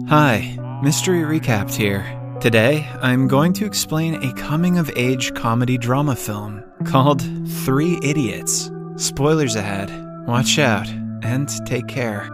Hi, Mystery Recapped here. Today, I'm going to explain a coming-of-age comedy drama film called Three Idiots. Spoilers ahead. Watch out, and take care.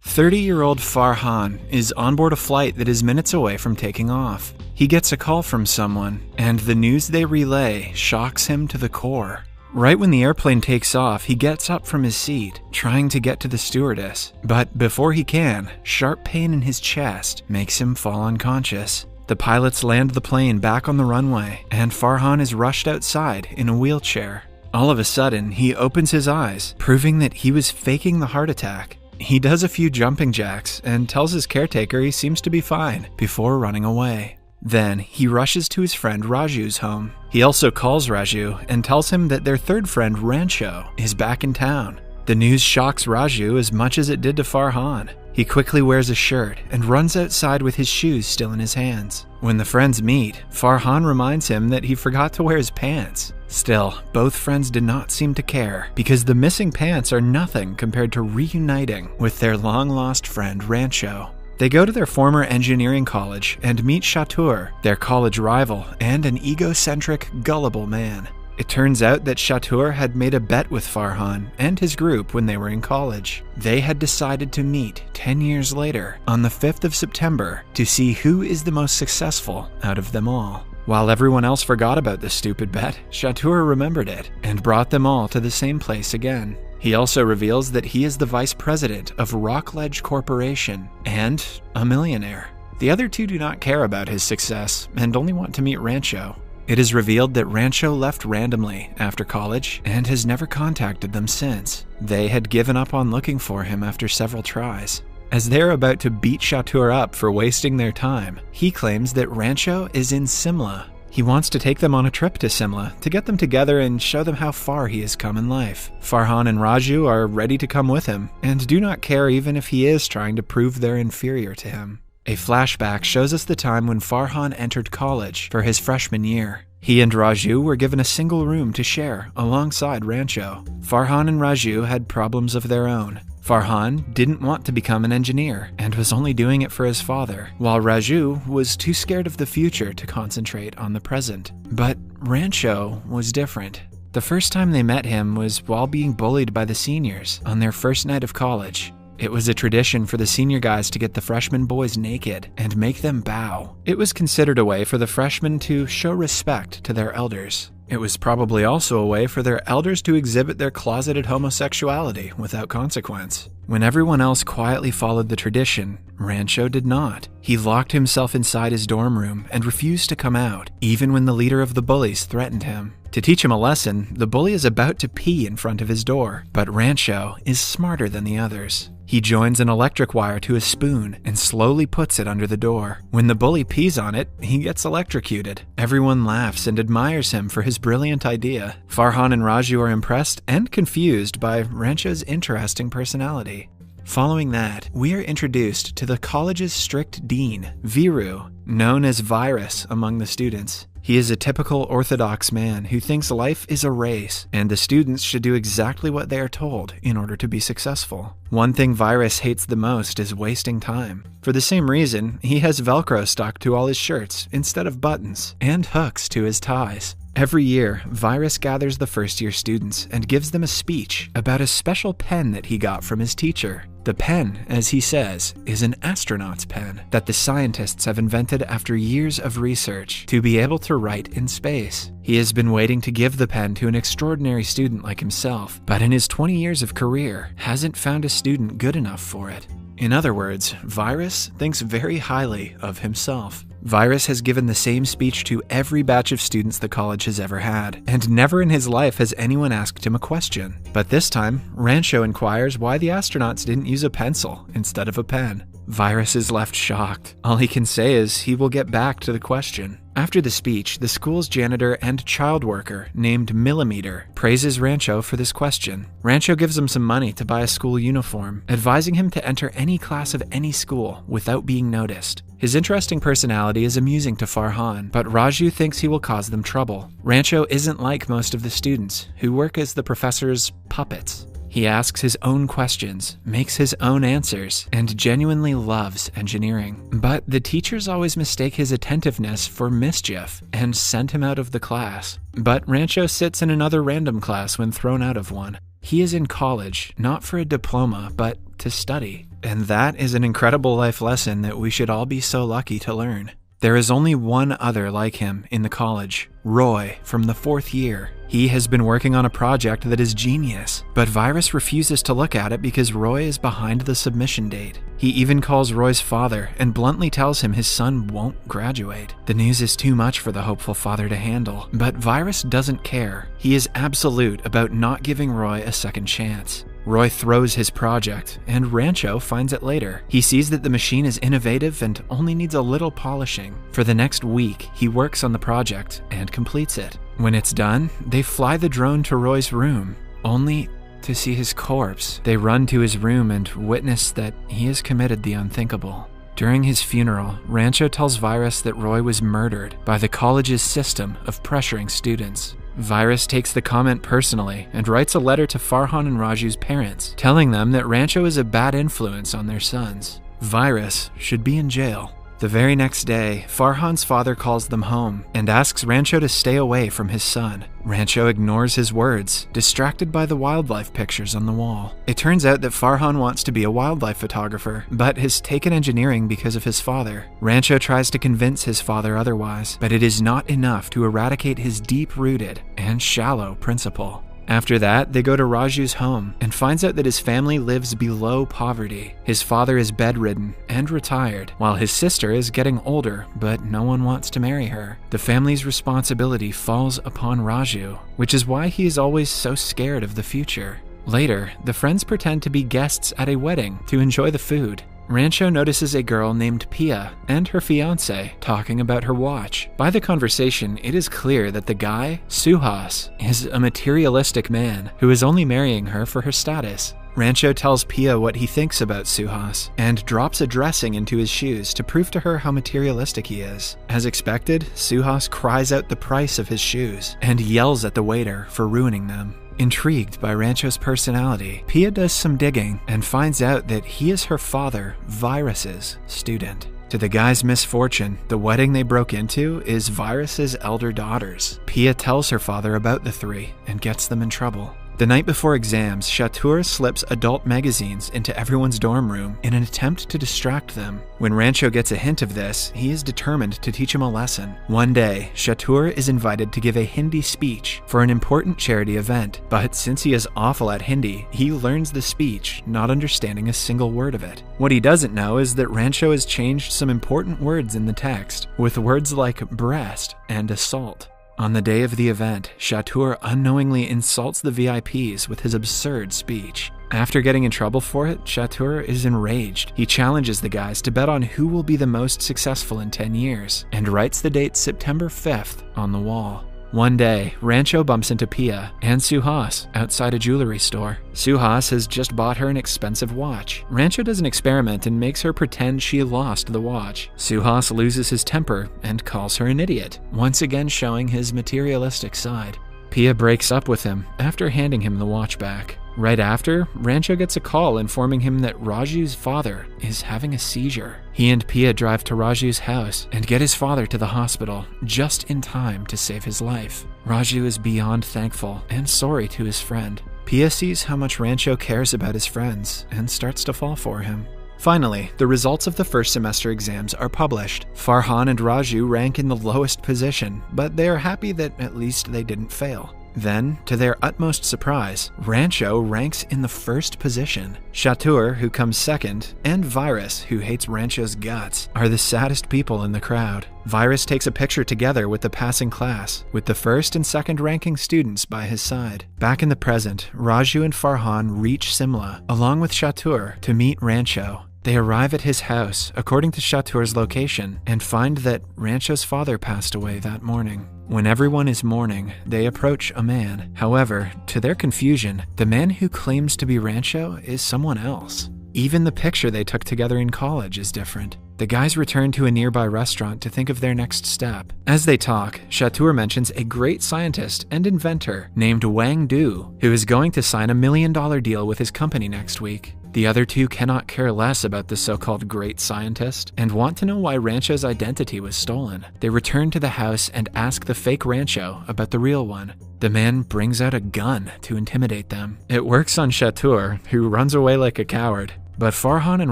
30-year-old Farhan is on board a flight that is minutes away from taking off. He gets a call from someone, and the news they relay shocks him to the core. Right when the airplane takes off, he gets up from his seat, trying to get to the stewardess. But before he can, sharp pain in his chest makes him fall unconscious. The pilots land the plane back on the runway, and Farhan is rushed outside in a wheelchair. All of a sudden, he opens his eyes, proving that he was faking the heart attack. He does a few jumping jacks and tells his caretaker he seems to be fine before running away. Then, he rushes to his friend Raju's home. He also calls Raju and tells him that their third friend, Rancho, is back in town. The news shocks Raju as much as it did to Farhan. He quickly wears a shirt and runs outside with his shoes still in his hands. When the friends meet, Farhan reminds him that he forgot to wear his pants. Still, both friends did not seem to care, because the missing pants are nothing compared to reuniting with their long-lost friend Rancho. They go to their former engineering college and meet Chatur, their college rival and an egocentric, gullible man. It turns out that Chatur had made a bet with Farhan and his group when they were in college. They had decided to meet 10 years later on the 5th of September to see who is the most successful out of them all. While everyone else forgot about the stupid bet, Chatur remembered it and brought them all to the same place again. He also reveals that he is the vice president of Rockledge Corporation and a millionaire. The other two do not care about his success and only want to meet Rancho. It is revealed that Rancho left randomly after college and has never contacted them since. They had given up on looking for him after several tries. As they're about to beat Chatur up for wasting their time, he claims that Rancho is in Simla. He wants to take them on a trip to Simla to get them together and show them how far he has come in life. Farhan and Raju are ready to come with him and do not care even if he is trying to prove they're inferior to him. A flashback shows us the time when Farhan entered college for his freshman year. He and Raju were given a single room to share alongside Rancho. Farhan and Raju had problems of their own. Farhan didn't want to become an engineer and was only doing it for his father, while Raju was too scared of the future to concentrate on the present. But Rancho was different. The first time they met him was while being bullied by the seniors on their first night of college. It was a tradition for the senior guys to get the freshman boys naked and make them bow. It was considered a way for the freshmen to show respect to their elders. It was probably also a way for their elders to exhibit their closeted homosexuality without consequence. When everyone else quietly followed the tradition, Rancho did not. He locked himself inside his dorm room and refused to come out, even when the leader of the bullies threatened him. To teach him a lesson, the bully is about to pee in front of his door, but Rancho is smarter than the others. He joins an electric wire to a spoon and slowly puts it under the door. When the bully pees on it, he gets electrocuted. Everyone laughs and admires him for his brilliant idea. Farhan and Raju are impressed and confused by Rancho's interesting personality. Following that, we are introduced to the college's strict dean, Viru, known as Virus among the students. He is a typical orthodox man who thinks life is a race, and the students should do exactly what they are told in order to be successful. One thing Virus hates the most is wasting time. For the same reason, he has Velcro stuck to all his shirts instead of buttons, and hooks to his ties. Every year, Virus gathers the first-year students and gives them a speech about a special pen that he got from his teacher. The pen, as he says, is an astronaut's pen that the scientists have invented after years of research to be able to write in space. He has been waiting to give the pen to an extraordinary student like himself, but in his 20 years of career, hasn't found a student good enough for it. In other words, Virus thinks very highly of himself. Virus has given the same speech to every batch of students the college has ever had, and never in his life has anyone asked him a question. But this time, Rancho inquires why the astronauts didn't use a pencil instead of a pen. Virus is left shocked. All he can say is he will get back to the question. After the speech, the school's janitor and child worker, named Millimeter, praises Rancho for this question. Rancho gives him some money to buy a school uniform, advising him to enter any class of any school without being noticed. His interesting personality is amusing to Farhan, but Raju thinks he will cause them trouble. Rancho isn't like most of the students, who work as the professor's puppets. He asks his own questions, makes his own answers, and genuinely loves engineering. But the teachers always mistake his attentiveness for mischief and send him out of the class. But Rancho sits in another random class when thrown out of one. He is in college, not for a diploma, but to study. And that is an incredible life lesson that we should all be so lucky to learn. There is only one other like him in the college, Roy, from the 4th year. He has been working on a project that is genius, but Virus refuses to look at it because Roy is behind the submission date. He even calls Roy's father and bluntly tells him his son won't graduate. The news is too much for the hopeful father to handle, but Virus doesn't care. He is absolute about not giving Roy a second chance. Roy throws his project, and Rancho finds it later. He sees that the machine is innovative and only needs a little polishing. For the next week, he works on the project and completes it. When it's done, they fly the drone to Roy's room, only to see his corpse. They run to his room and witness that he has committed the unthinkable. During his funeral, Rancho tells Virus that Roy was murdered by the college's system of pressuring students. Virus takes the comment personally and writes a letter to Farhan and Raju's parents, telling them that Rancho is a bad influence on their sons. Virus should be in jail. The very next day, Farhan's father calls them home and asks Rancho to stay away from his son. Rancho ignores his words, distracted by the wildlife pictures on the wall. It turns out that Farhan wants to be a wildlife photographer, but has taken engineering because of his father. Rancho tries to convince his father otherwise, but it is not enough to eradicate his deep-rooted and shallow principle. After that, they go to Raju's home and finds out that his family lives below poverty. His father is bedridden and retired, while his sister is getting older, but no one wants to marry her. The family's responsibility falls upon Raju, which is why he is always so scared of the future. Later, the friends pretend to be guests at a wedding to enjoy the food. Rancho notices a girl named Pia and her fiancé talking about her watch. By the conversation, it is clear that the guy, Suhas, is a materialistic man who is only marrying her for her status. Rancho tells Pia what he thinks about Suhas and drops a dressing into his shoes to prove to her how materialistic he is. As expected, Suhas cries out the price of his shoes and yells at the waiter for ruining them. Intrigued by Rancho's personality, Pia does some digging and finds out that he is her father, Virus's student. To the guy's misfortune, the wedding they broke into is Virus's elder daughter's. Pia tells her father about the three and gets them in trouble. The night before exams, Chatur slips adult magazines into everyone's dorm room in an attempt to distract them. When Rancho gets a hint of this, he is determined to teach him a lesson. One day, Chatur is invited to give a Hindi speech for an important charity event, but since he is awful at Hindi, he learns the speech, not understanding a single word of it. What he doesn't know is that Rancho has changed some important words in the text, with words like breast and assault. On the day of the event, Chatur unknowingly insults the VIPs with his absurd speech. After getting in trouble for it, Chatur is enraged. He challenges the guys to bet on who will be the most successful in 10 years, and writes the date September 5th on the wall. One day, Rancho bumps into Pia and Suhas outside a jewelry store. Suhas has just bought her an expensive watch. Rancho does an experiment and makes her pretend she lost the watch. Suhas loses his temper and calls her an idiot, once again showing his materialistic side. Pia breaks up with him after handing him the watch back. Right after, Rancho gets a call informing him that Raju's father is having a seizure. He and Pia drive to Raju's house and get his father to the hospital just in time to save his life. Raju is beyond thankful and sorry to his friend. Pia sees how much Rancho cares about his friends and starts to fall for him. Finally, the results of the first semester exams are published. Farhan and Raju rank in the lowest position, but they are happy that at least they didn't fail. Then, to their utmost surprise, Rancho ranks in the first position. Chatur, who comes second, and Virus, who hates Rancho's guts, are the saddest people in the crowd. Virus takes a picture together with the passing class, with the first and second ranking students by his side. Back in the present, Raju and Farhan reach Simla, along with Chatur, to meet Rancho. They arrive at his house, according to Chatur's location, and find that Rancho's father passed away that morning. When everyone is mourning, they approach a man. However, to their confusion, the man who claims to be Rancho is someone else. Even the picture they took together in college is different. The guys return to a nearby restaurant to think of their next step. As they talk, Chatur mentions a great scientist and inventor named Wang Du, who is going to sign $1 million deal with his company next week. The other two cannot care less about the so-called great scientist and want to know why Rancho's identity was stolen. They return to the house and ask the fake Rancho about the real one. The man brings out a gun to intimidate them. It works on Chatur, who runs away like a coward. But Farhan and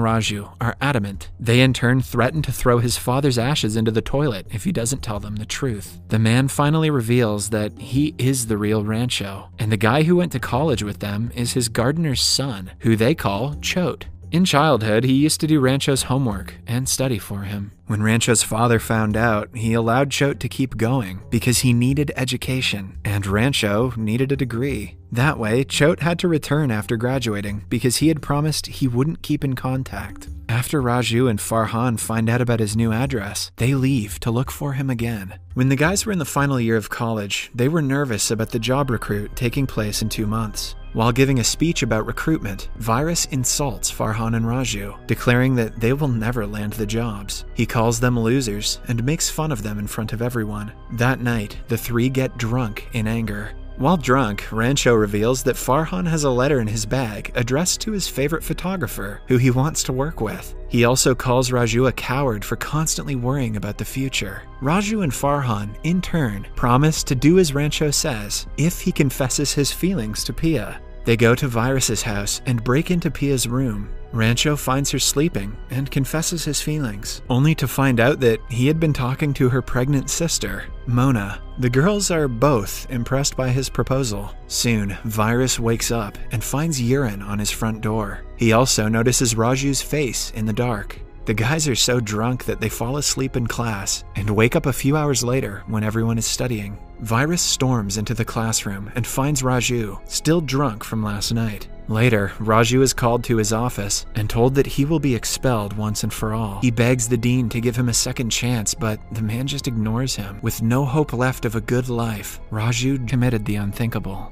Raju are adamant. They in turn threaten to throw his father's ashes into the toilet if he doesn't tell them the truth. The man finally reveals that he is the real Rancho, and the guy who went to college with them is his gardener's son, who they call Chot. In childhood, he used to do Rancho's homework and study for him. When Rancho's father found out, he allowed Chot to keep going because he needed education, and Rancho needed a degree. That way, Chot had to return after graduating because he had promised he wouldn't keep in contact. After Raju and Farhan find out about his new address, they leave to look for him again. When the guys were in the final year of college, they were nervous about the job recruit taking place in 2 months. While giving a speech about recruitment, Virus insults Farhan and Raju, declaring that they will never land the jobs. He calls them losers and makes fun of them in front of everyone. That night, the three get drunk in anger. While drunk, Rancho reveals that Farhan has a letter in his bag addressed to his favorite photographer, who he wants to work with. He also calls Raju a coward for constantly worrying about the future. Raju and Farhan, in turn, promise to do as Rancho says if he confesses his feelings to Pia. They go to Virus's house and break into Pia's room. Rancho finds her sleeping and confesses his feelings, only to find out that he had been talking to her pregnant sister, Mona. The girls are both impressed by his proposal. Soon, Virus wakes up and finds urine on his front door. He also notices Raju's face in the dark. The guys are so drunk that they fall asleep in class and wake up a few hours later when everyone is studying. Virus storms into the classroom and finds Raju, still drunk from last night. Later, Raju is called to his office and told that he will be expelled once and for all. He begs the dean to give him a second chance, but the man just ignores him. With no hope left of a good life, Raju committed the unthinkable.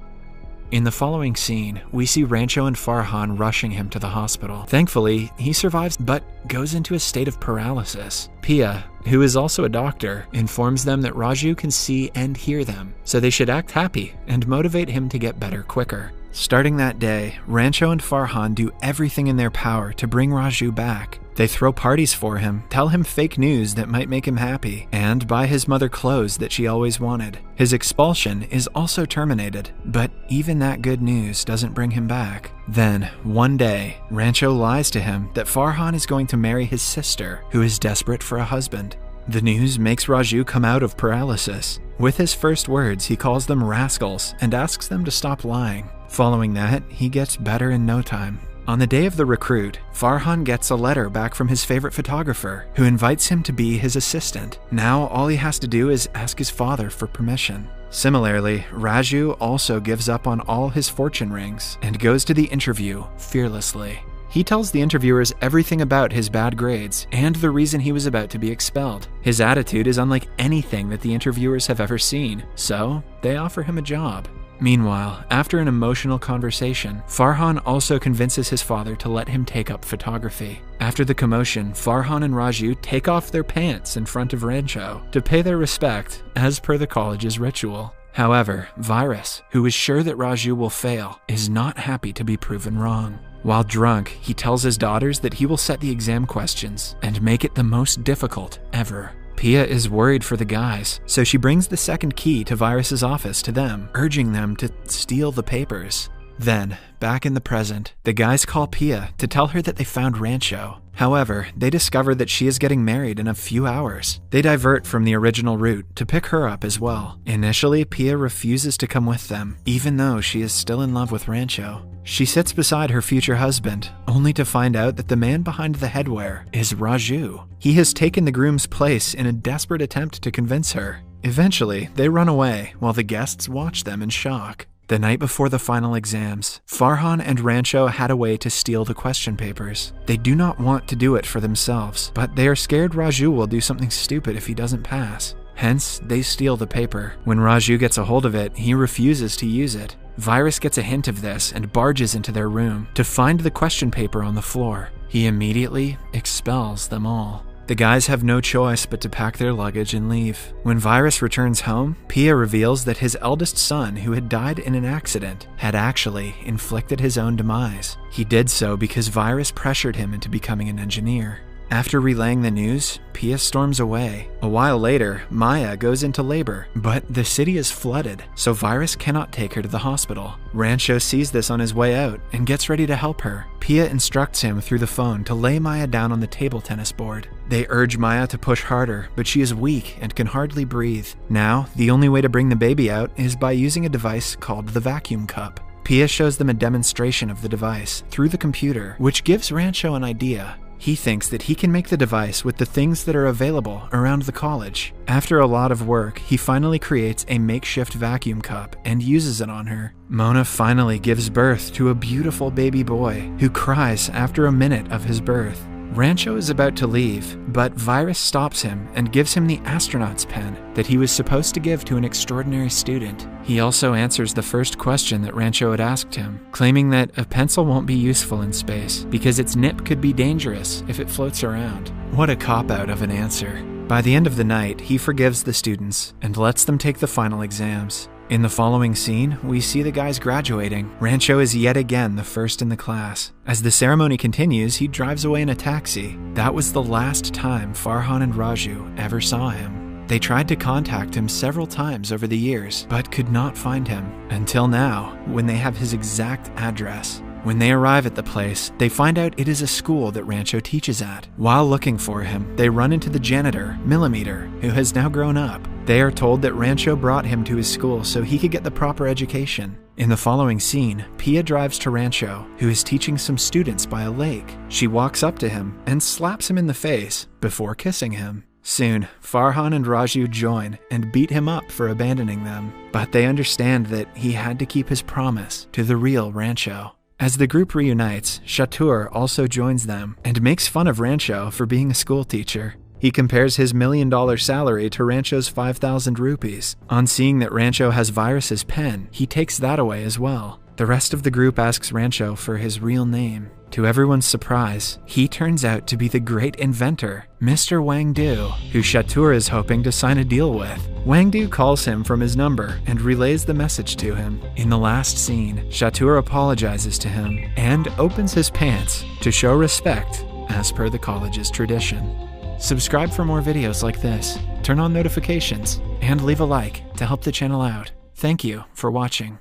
In the following scene, we see Rancho and Farhan rushing him to the hospital. Thankfully, he survives but goes into a state of paralysis. Pia, who is also a doctor, informs them that Raju can see and hear them, so they should act happy and motivate him to get better quicker. Starting that day, Rancho and Farhan do everything in their power to bring Raju back. They throw parties for him, tell him fake news that might make him happy, and buy his mother clothes that she always wanted. His expulsion is also terminated, but even that good news doesn't bring him back. Then, one day, Rancho lies to him that Farhan is going to marry his sister, who is desperate for a husband. The news makes Raju come out of paralysis. With his first words, he calls them rascals and asks them to stop lying. Following that, he gets better in no time. On the day of the recruit, Farhan gets a letter back from his favorite photographer, who invites him to be his assistant. Now all he has to do is ask his father for permission. Similarly, Raju also gives up on all his fortune rings and goes to the interview fearlessly. He tells the interviewers everything about his bad grades and the reason he was about to be expelled. His attitude is unlike anything that the interviewers have ever seen, so they offer him a job. Meanwhile, after an emotional conversation, Farhan also convinces his father to let him take up photography. After the commotion, Farhan and Raju take off their pants in front of Rancho to pay their respect, as per the college's ritual. However, Virus, who is sure that Raju will fail, is not happy to be proven wrong. While drunk, he tells his daughters that he will set the exam questions and make it the most difficult ever. Pia is worried for the guys, so she brings the second key to Virus's office to them, urging them to steal the papers. Then, back in the present, the guys call Pia to tell her that they found Rancho. However, they discover that she is getting married in a few hours. They divert from the original route to pick her up as well. Initially, Pia refuses to come with them, even though she is still in love with Rancho. She sits beside her future husband, only to find out that the man behind the headwear is Raju. He has taken the groom's place in a desperate attempt to convince her. Eventually, they run away while the guests watch them in shock. The night before the final exams, Farhan and Rancho had a way to steal the question papers. They do not want to do it for themselves, but they are scared Raju will do something stupid if he doesn't pass. Hence, they steal the paper. When Raju gets a hold of it, he refuses to use it. Virus gets a hint of this and barges into their room to find the question paper on the floor. He immediately expels them all. The guys have no choice but to pack their luggage and leave. When Virus returns home, Pia reveals that his eldest son, who had died in an accident, had actually inflicted his own demise. He did so because Virus pressured him into becoming an engineer. After relaying the news, Pia storms away. A while later, Maya goes into labor, but the city is flooded, so Virus cannot take her to the hospital. Rancho sees this on his way out and gets ready to help her. Pia instructs him through the phone to lay Maya down on the table tennis board. They urge Maya to push harder, but she is weak and can hardly breathe. Now, the only way to bring the baby out is by using a device called the vacuum cup. Pia shows them a demonstration of the device through the computer, which gives Rancho an idea. He thinks that he can make the device with the things that are available around the college. After a lot of work, he finally creates a makeshift vacuum cup and uses it on her. Mona finally gives birth to a beautiful baby boy who cries after a minute of his birth. Rancho is about to leave, but Virus stops him and gives him the astronaut's pen that he was supposed to give to an extraordinary student. He also answers the first question that Rancho had asked him, claiming that a pencil won't be useful in space because its nip could be dangerous if it floats around. What a cop-out of an answer. By the end of the night, he forgives the students and lets them take the final exams. In the following scene, we see the guys graduating. Rancho is yet again the first in the class. As the ceremony continues, he drives away in a taxi. That was the last time Farhan and Raju ever saw him. They tried to contact him several times over the years, but could not find him. Until now, when they have his exact address. When they arrive at the place, they find out it is a school that Rancho teaches at. While looking for him, they run into the janitor, Millimeter, who has now grown up. They are told that Rancho brought him to his school so he could get the proper education. In the following scene, Pia drives to Rancho, who is teaching some students by a lake. She walks up to him and slaps him in the face before kissing him. Soon, Farhan and Raju join and beat him up for abandoning them, but they understand that he had to keep his promise to the real Rancho. As the group reunites, Chatur also joins them and makes fun of Rancho for being a school teacher. He compares his $1 million salary to Rancho's 5,000 rupees. On seeing that Rancho has Virus's pen, he takes that away as well. The rest of the group asks Rancho for his real name. To everyone's surprise, he turns out to be the great inventor, Mr. Wang Du, who Chatur is hoping to sign a deal with. Wang Du calls him from his number and relays the message to him. In the last scene, Chatur apologizes to him and opens his pants to show respect as per the college's tradition. Subscribe for more videos like this, turn on notifications, and leave a like to help the channel out. Thank you for watching.